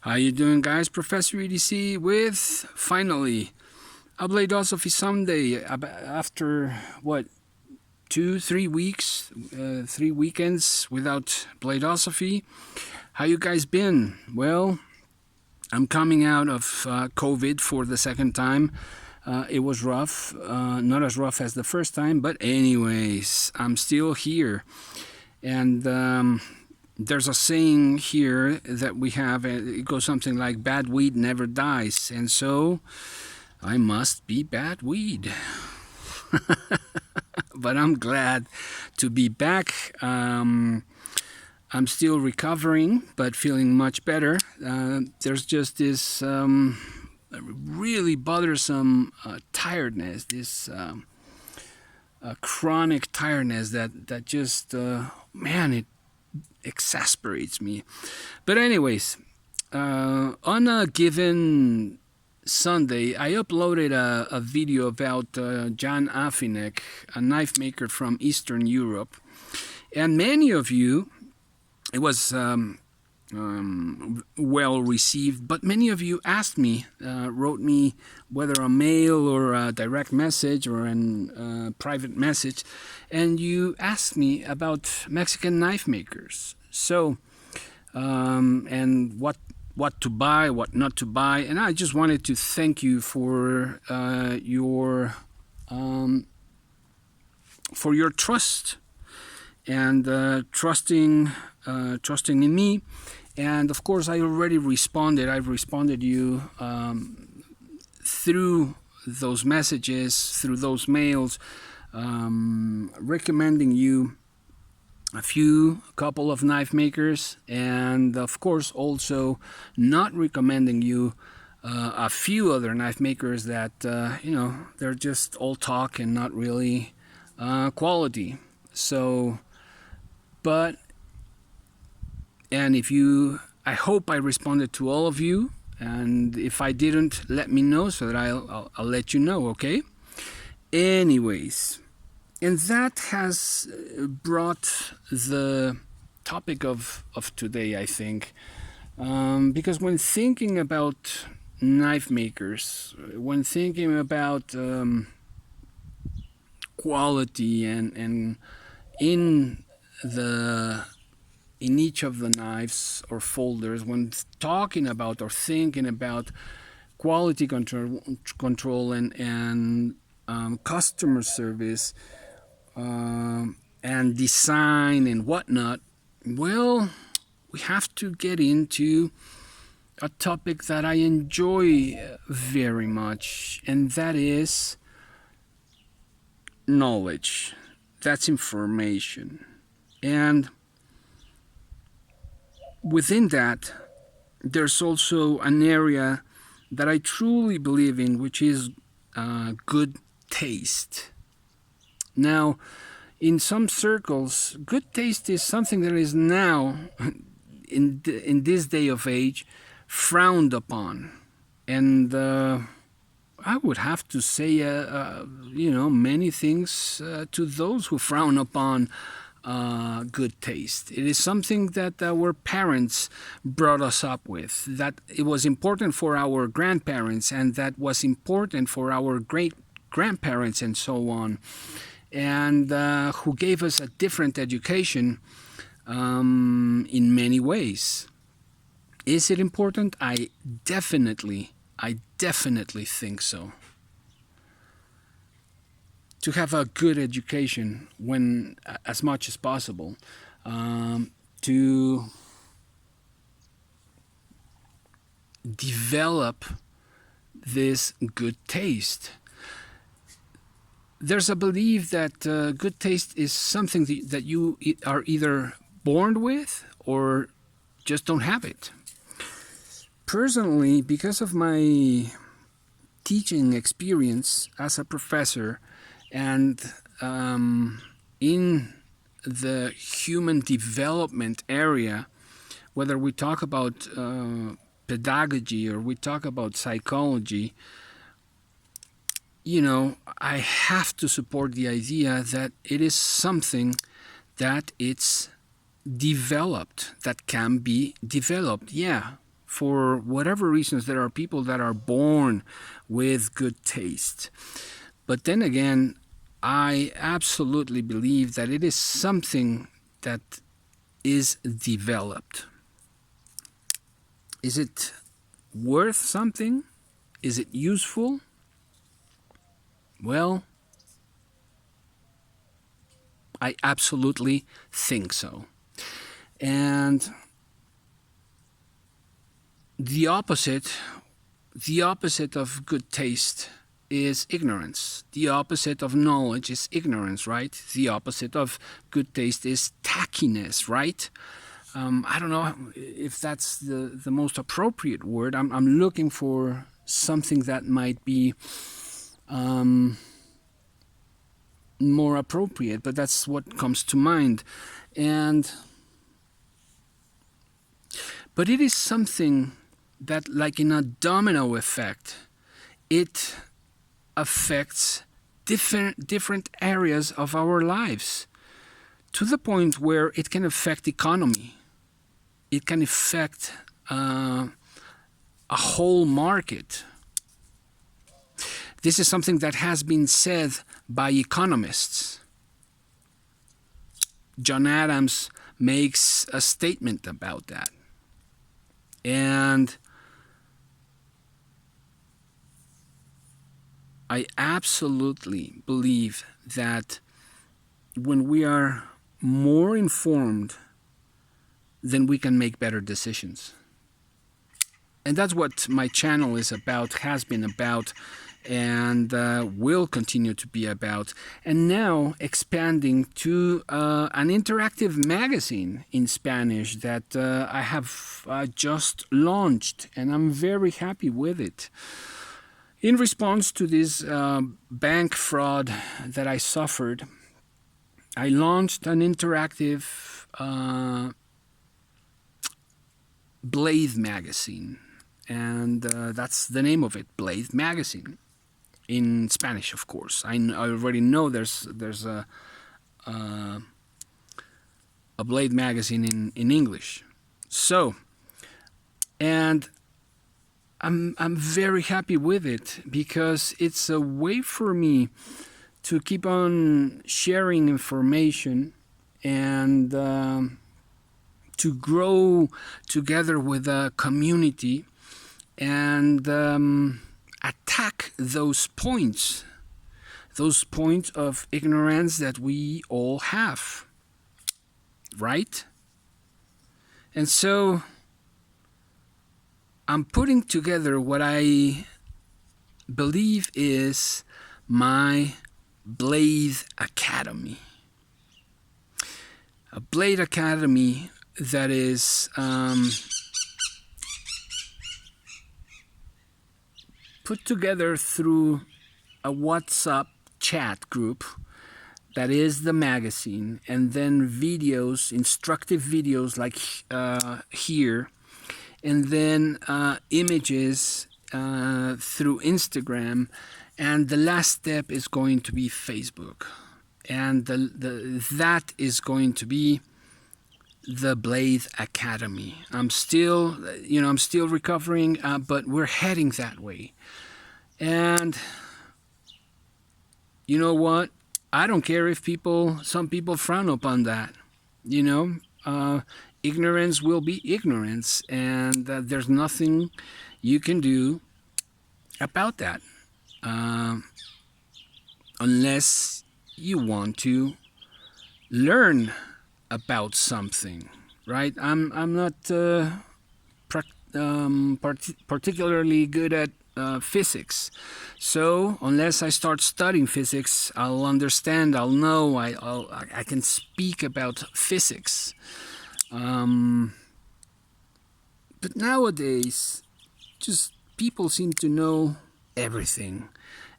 How you doing, guys? Professor EDC with finally a BLADE-OSOPHY Sunday after what 2-3 weeks, 3 weekends without BLADE-OSOPHY. How you guys been? Well, I'm coming out of COVID for the second time. It was rough, not as rough as the first time, but anyways, I'm still here. And there's a saying here that we have, it goes something like, bad weed never dies. And so I must be bad weed. But I'm glad to be back. I'm still recovering, but feeling much better. There's just this really bothersome tiredness, this chronic tiredness that just, man, it exasperates me. But anyways, on a given Sunday, I uploaded a video about Jan Afinek, a knife maker from Eastern Europe. And many of you, it was well received, but many of you asked me, wrote me, whether a mail or a direct message or a private message, and you asked me about Mexican knife makers. So, and what to buy, what not to buy, and I just wanted to thank you for your trust and trusting in me. And of course, I already responded. I've responded you through those messages, through those mails, recommending you a couple of knife makers, and of course also not recommending you a few other knife makers that they're just all talk and not really quality. So, and I hope I responded to all of you, and if I didn't, let me know so that I'll let you know, okay? Anyways, and that has brought the topic of today, I think, because when thinking about knife makers, when thinking about quality and in each of the knives or folders, when talking about or thinking about quality control and customer service and design and whatnot, well, we have to get into a topic that I enjoy very much, and that is knowledge. That's information. And within that, there's also an area that I truly believe in, which is good taste. Now, in some circles, good taste is something that is now, in this day of age, frowned upon. And I would have to say, many things to those who frown upon good taste. It is something that our parents brought us up with, that it was important for our grandparents, and that was important for our great-grandparents and so on, and who gave us a different education in many ways. Is it important? I definitely think so. To have a good education when as much as possible, to develop this good taste. There's a belief that good taste is something that you are either born with or just don't have it. Personally, because of my teaching experience as a professor, and in the human development area, whether we talk about pedagogy or we talk about psychology, I have to support the idea that it is something that it's developed, that can be developed. Yeah, For whatever reasons, there are people that are born with good taste. But then again, I absolutely believe that it is something that is developed. Is it worth something? Is it useful? Well, I absolutely think so. And the opposite of good taste is ignorance. The opposite of knowledge is ignorance, right? The opposite of good taste is tackiness, right? I don't know if that's the most appropriate word. I'm looking for something that might be more appropriate, but that's what comes to mind. But it is something that, like in a domino effect, it affects different areas of our lives, to the point where it can affect economy. It can affect a whole market. This is something that has been said by economists. John Adams makes a statement about that. And I absolutely believe that when we are more informed, then we can make better decisions. And that's what my channel is about, has been about, and will continue to be about. And now expanding to an interactive magazine in Spanish that I have just launched, and I'm very happy with it. In response to this bank fraud that I suffered, I launched an interactive BLADE magazine, and that's the name of it, BLADE magazine, in Spanish, of course. I already know there's a BLADE magazine in English. So, and I'm very happy with it, because it's a way for me to keep on sharing information and to grow together with a community and attack those points of ignorance that we all have, right? And so I'm putting together what I believe is my BLADE Academy. A BLADE Academy that is put together through a WhatsApp chat group that is the magazine, and then videos, instructive videos like here, and then images through Instagram, and the last step is going to be Facebook, and that is going to be the BLADE Academy. I'm still recovering, but we're heading that way. And you know what? I don't care if some people frown upon that. Ignorance will be ignorance, and there's nothing you can do about that, unless you want to learn about something, right? I'm not particularly good at physics, so unless I start studying physics, I'll understand, I'll know, I can speak about physics. But nowadays, just people seem to know everything,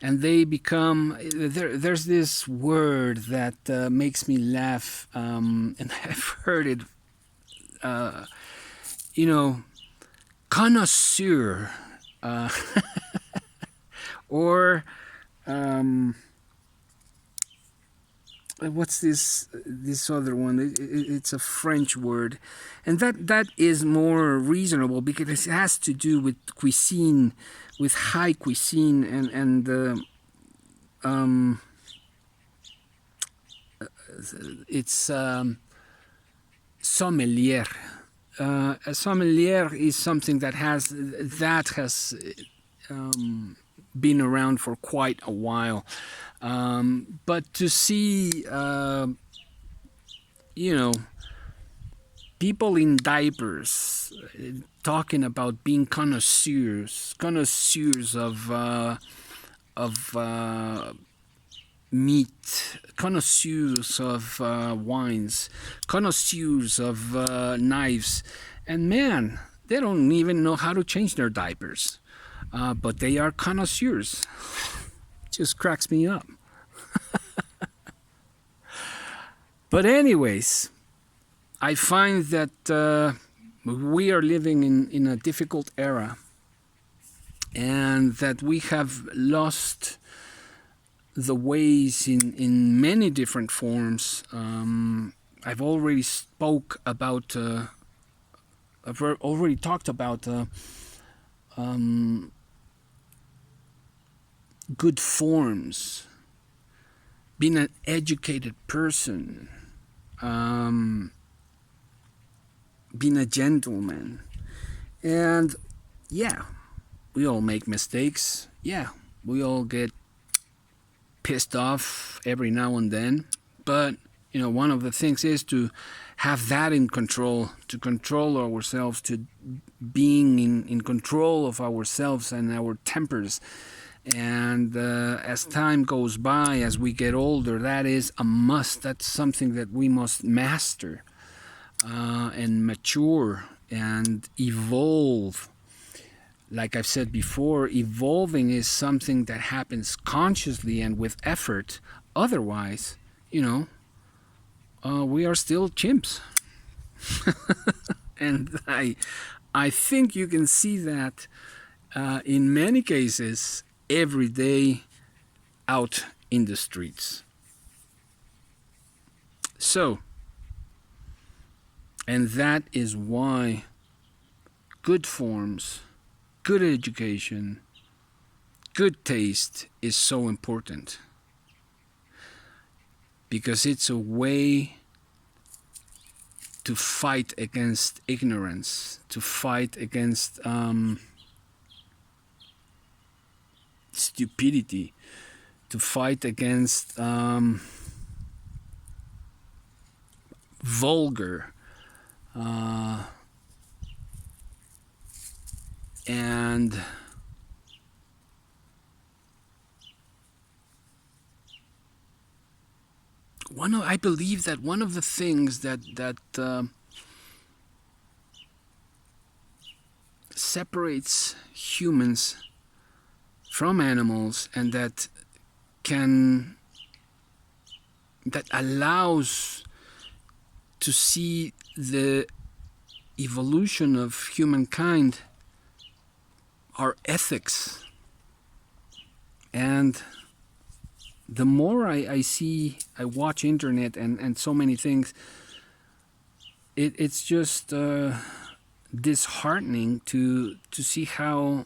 and they become there's this word that makes me laugh, and I've heard it, connoisseur, or what's this other one? It's a French word, and that is more reasonable because it has to do with cuisine, with high cuisine, and it's sommelier. A sommelier is something that has been around for quite a while. But to see, people in diapers talking about being connoisseurs of meat, connoisseurs of wines, connoisseurs of knives, and man, they don't even know how to change their diapers, but they are connoisseurs. Just cracks me up. But anyways, I find that we are living in a difficult era, and that we have lost the ways in many different forms. I've already talked about good forms, being an educated person, being a gentleman. And yeah, we all make mistakes. Yeah, we all get pissed off every now and then. But, one of the things is to have that in control, to control ourselves, to being in control of ourselves and our tempers. And as time goes by, as we get older, that is a must. That's something that we must master and mature and evolve. Like I've said before, evolving is something that happens consciously and with effort. Otherwise, we are still chimps. And I think you can see that in many cases every day out in the streets. So, and that is why good forms, good education, good taste is so important. Because it's a way to fight against ignorance, to fight against stupidity, to fight against vulgar and I believe that one of the things that separates humans from animals, and that allows to see the evolution of humankind, are ethics. And the more I watch internet and so many things, it's just disheartening to see how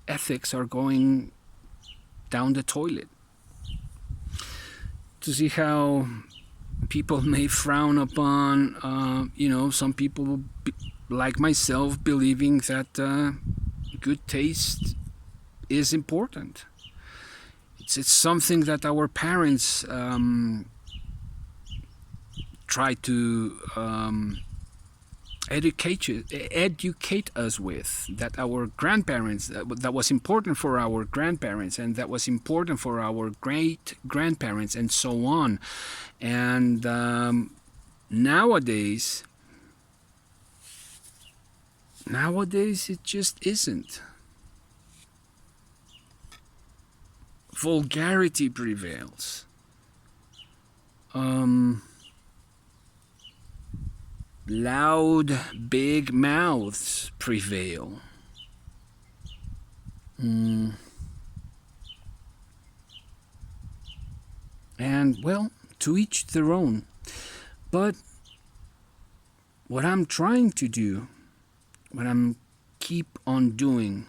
ethics are going down the toilet. To see how people may frown upon, some people like myself believing that good taste is important. It's something that our parents try to educate us with, that our grandparents, that was important for our grandparents, and that was important for our great grandparents, and so on. And nowadays it just isn't. Vulgarity prevails. Loud, big mouths prevail. And well, to each their own. But what I'm trying to do, what I'm keep on doing,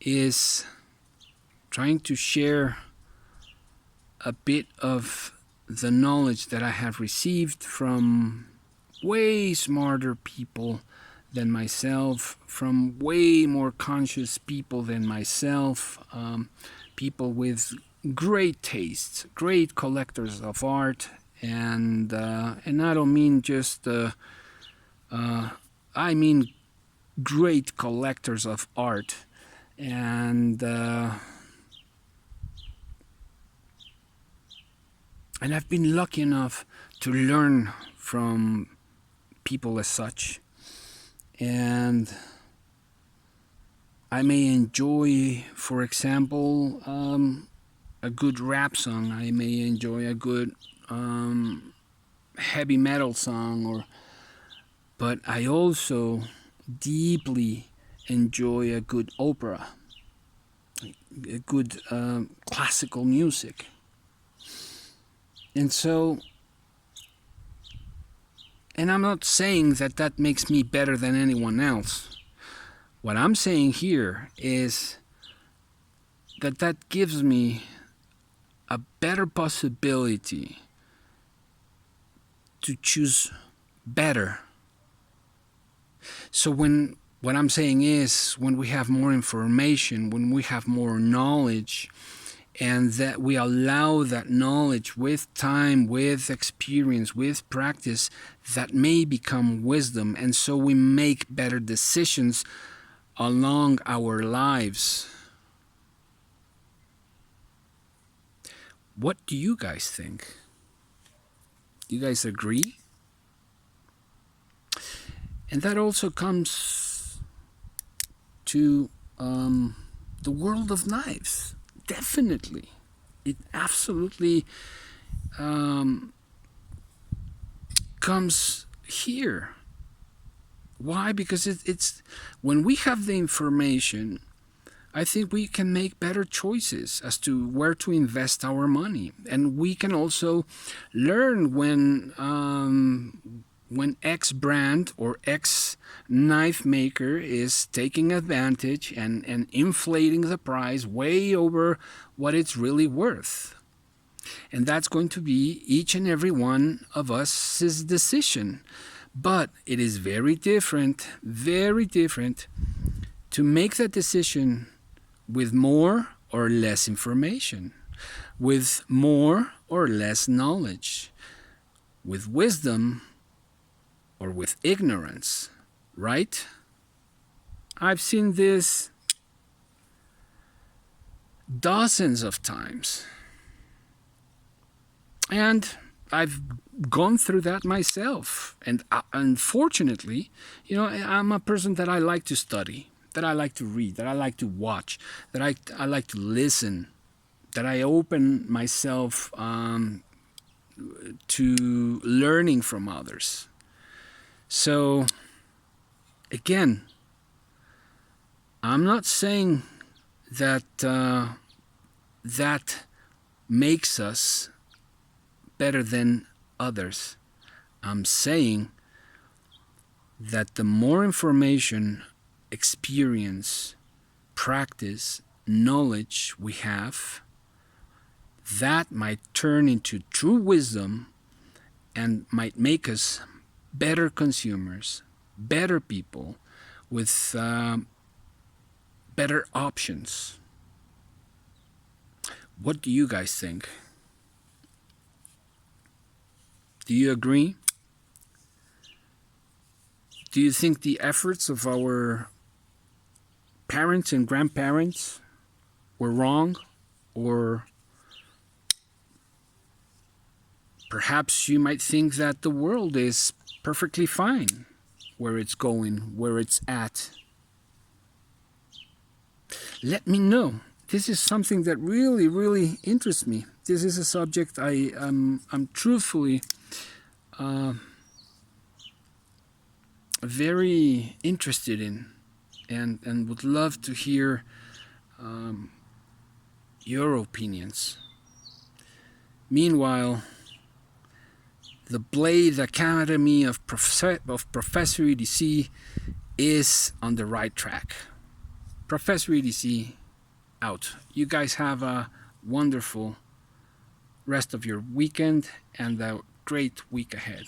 is trying to share a bit of the knowledge that I have received from way smarter people than myself, from way more conscious people than myself, people with great tastes, great collectors of art, and I don't mean just I mean great collectors of art, and I've been lucky enough to learn from people as such. And I may enjoy, for example, a good rap song. I may enjoy a good heavy metal song, but I also deeply enjoy a good opera, a good classical music. And so, and I'm not saying that that makes me better than anyone else. What I'm saying here is that that gives me a better possibility to choose better. So what I'm saying is, when we have more information, when we have more knowledge, and that we allow that knowledge with time, with experience, with practice, that may become wisdom, and so we make better decisions along our lives. What do you guys think? Do you guys agree? And that also comes to the world of knives. Definitely. It absolutely comes here. Why? Because it's when we have the information, I think we can make better choices as to where to invest our money, and we can also learn when X brand or X knife maker is taking advantage and inflating the price way over what it's really worth. And that's going to be each and every one of us' decision. But it is very different to make that decision with more or less information, with more or less knowledge, with wisdom or with ignorance, right? I've seen this dozens of times. And I've gone through that myself. And unfortunately, I'm a person that I like to study, that I like to read, that I like to watch, that I like to listen, that I open myself to learning from others. So, again, I'm not saying that that makes us better than others. I'm saying that the more information, experience, practice, knowledge we have, that might turn into true wisdom and might make us better consumers, better people with better options. What do you guys think? Do you agree? Do you think the efforts of our parents and grandparents were wrong? Or perhaps you might think that the world is perfectly fine where it's going, where it's at. Let me know. This is something that really, really interests me. This is a subject I'm truthfully very interested in, and would love to hear your opinions. Meanwhile, the Blade Academy of Professor EDC is on the right track. Professor EDC out. You guys have a wonderful rest of your weekend and a great week ahead.